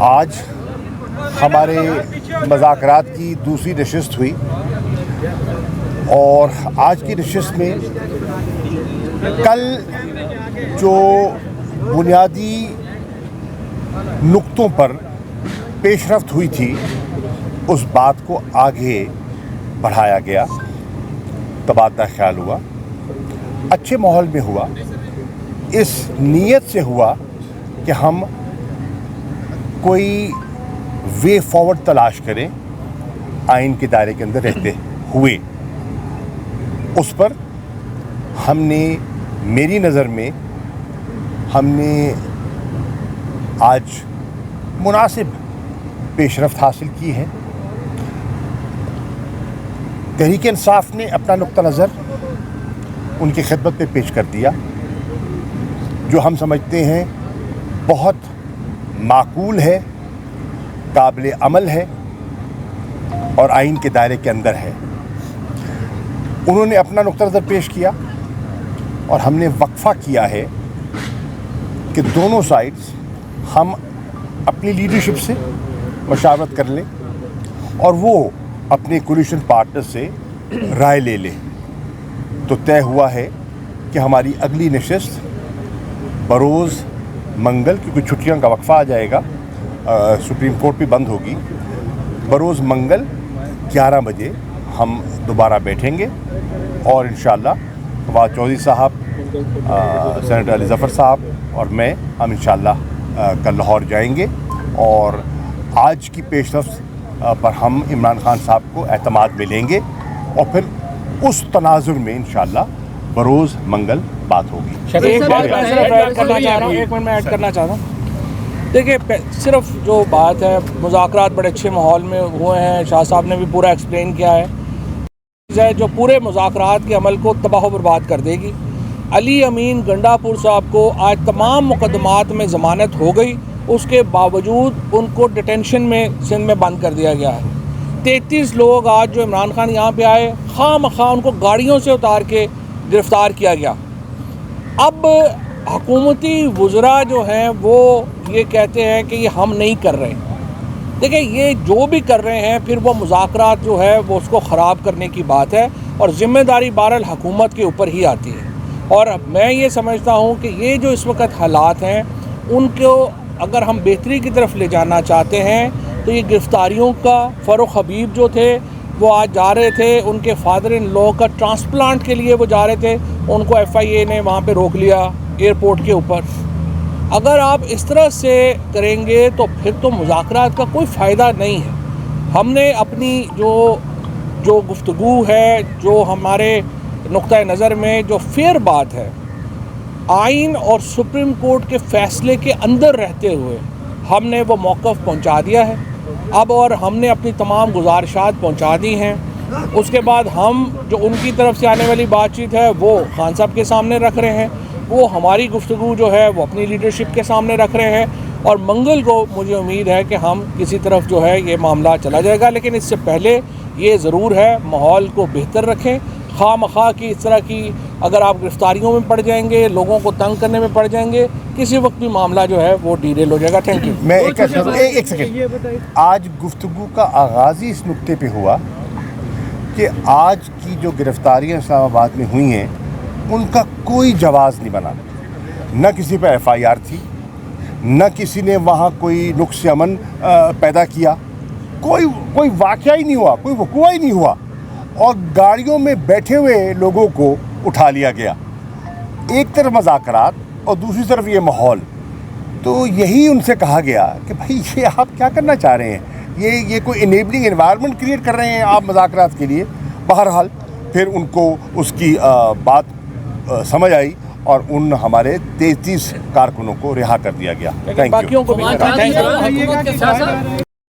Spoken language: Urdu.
آج ہمارے مذاکرات کی دوسری نشست ہوئی اور آج کی نشست میں کل جو بنیادی نقطوں پر پیش رفت ہوئی تھی اس بات کو آگے بڑھایا گیا، تبادلہ خیال ہوا، اچھے ماحول میں ہوا، اس نیت سے ہوا کہ ہم کوئی وے فارورڈ تلاش کریں آئین کے دائرے کے اندر رہتے ہوئے۔ اس پر ہم نے، میری نظر میں ہم نے آج مناسب پیش رفت حاصل کی ہے۔ تحریک انصاف نے اپنا نقطہ نظر ان کی خدمت میں پیش کر دیا، جو ہم سمجھتے ہیں بہت معقول ہے، قابل عمل ہے اور آئین کے دائرے کے اندر ہے۔ انہوں نے اپنا نقطہ نظر پیش کیا اور ہم نے وقفہ کیا ہے کہ دونوں سائڈز ہم اپنی لیڈرشپ سے مشاورت کر لیں اور وہ اپنے کولیشن پارٹنر سے رائے لے لیں۔ تو طے ہوا ہے کہ ہماری اگلی نشست بروز منگل، کیونکہ چھٹیاں کا وقفہ آ جائے گا، سپریم کورٹ بھی بند ہوگی، بروز منگل 11 بجے ہم دوبارہ بیٹھیں گے اور انشاءاللہ فواد چودھری صاحب، سینیٹر علی ظفر صاحب اور میں، ہم انشاءاللہ کل لاہور جائیں گے اور آج کی پیش رفت پر ہم عمران خان صاحب کو اعتماد میں لیں گے اور پھر اس تناظر میں انشاءاللہ بروز منگل بات ہوگی۔ ایک بات میں صرف ایڈ کرنا چاہ رہا ہوں، ایک منٹ میں ایڈ کرنا چاہتا ہوں۔ دیکھیں، صرف جو بات ہے، مذاکرات بڑے اچھے ماحول میں ہوئے ہیں، شاہ صاحب نے بھی پورا ایکسپلین کیا ہے، جو پورے مذاکرات کے عمل کو تباہ و برباد کر دے گی۔ علی امین گنڈا پور صاحب کو آج تمام مقدمات میں ضمانت ہو گئی، اس کے باوجود ان کو ڈیٹینشن میں سندھ میں بند کر دیا گیا ہے۔ 33 لوگ آج جو عمران خان یہاں پہ آئے، خواہ مخواہ ان کو گاڑیوں سے اتار کے گرفتار کیا گیا۔ اب حکومتی وزراء جو ہیں وہ یہ کہتے ہیں کہ یہ ہم نہیں کر رہے۔ دیکھیں، یہ جو بھی کر رہے ہیں پھر وہ مذاکرات جو ہے وہ اس کو خراب کرنے کی بات ہے اور ذمہ داری بہرحال حکومت کے اوپر ہی آتی ہے۔ اور میں یہ سمجھتا ہوں کہ یہ جو اس وقت حالات ہیں ان کو اگر ہم بہتری کی طرف لے جانا چاہتے ہیں تو یہ گرفتاریوں کا، فاروق حبیب جو تھے وہ آج جا رہے تھے، ان کے فادر ان لا کا ٹرانسپلانٹ کے لیے وہ جا رہے تھے، ان کو FIA نے وہاں پہ روک لیا ایئرپورٹ کے اوپر۔ اگر آپ اس طرح سے کریں گے تو پھر تو مذاکرات کا کوئی فائدہ نہیں ہے۔ ہم نے اپنی جو گفتگو ہے، جو ہمارے نقطۂ نظر میں جو فیئر بات ہے، آئین اور سپریم کورٹ کے فیصلے کے اندر رہتے ہوئے ہم نے وہ موقف پہنچا دیا ہے اب، اور ہم نے اپنی تمام گزارشات پہنچا دی ہیں۔ اس کے بعد ہم جو ان کی طرف سے آنے والی بات چیت ہے وہ خان صاحب کے سامنے رکھ رہے ہیں، وہ ہماری گفتگو جو ہے وہ اپنی لیڈرشپ کے سامنے رکھ رہے ہیں اور منگل کو مجھے امید ہے کہ ہم کسی طرف جو ہے یہ معاملہ چلا جائے گا۔ لیکن اس سے پہلے یہ ضرور ہے ماحول کو بہتر رکھیں۔ خواہ مخواہ کی اس طرح کی اگر آپ گرفتاریوں میں پڑ جائیں گے، لوگوں کو تنگ کرنے میں پڑ جائیں گے، کسی وقت بھی معاملہ جو ہے وہ ڈیریل ہو جائے گا۔ Thank you. میں ایک سیکنڈ، آج گفتگو کا آغاز ہی اس نقطے پہ ہوا کہ آج کی جو گرفتاریاں اسلام آباد میں ہوئی ہیں ان کا کوئی جواز نہیں بنا، نہ کسی پہ FIR تھی، نہ کسی نے وہاں کوئی نقص امن پیدا کیا، کوئی واقعہ ہی نہیں ہوا، کوئی وقوع ہی نہیں ہوا اور گاڑیوں میں بیٹھے ہوئے لوگوں کو اٹھا لیا گیا۔ ایک طرف مذاکرات اور دوسری طرف یہ ماحول، تو یہی ان سے کہا گیا کہ بھائی یہ آپ کیا کرنا چاہ رہے ہیں، یہ کوئی انیبلنگ انوائرمنٹ کریٹ کر رہے ہیں آپ مذاکرات کے لیے۔ بہرحال پھر ان کو اس کی بات سمجھ آئی اور ان ہمارے 33 کارکنوں کو رہا کر دیا گیا۔ Thank you.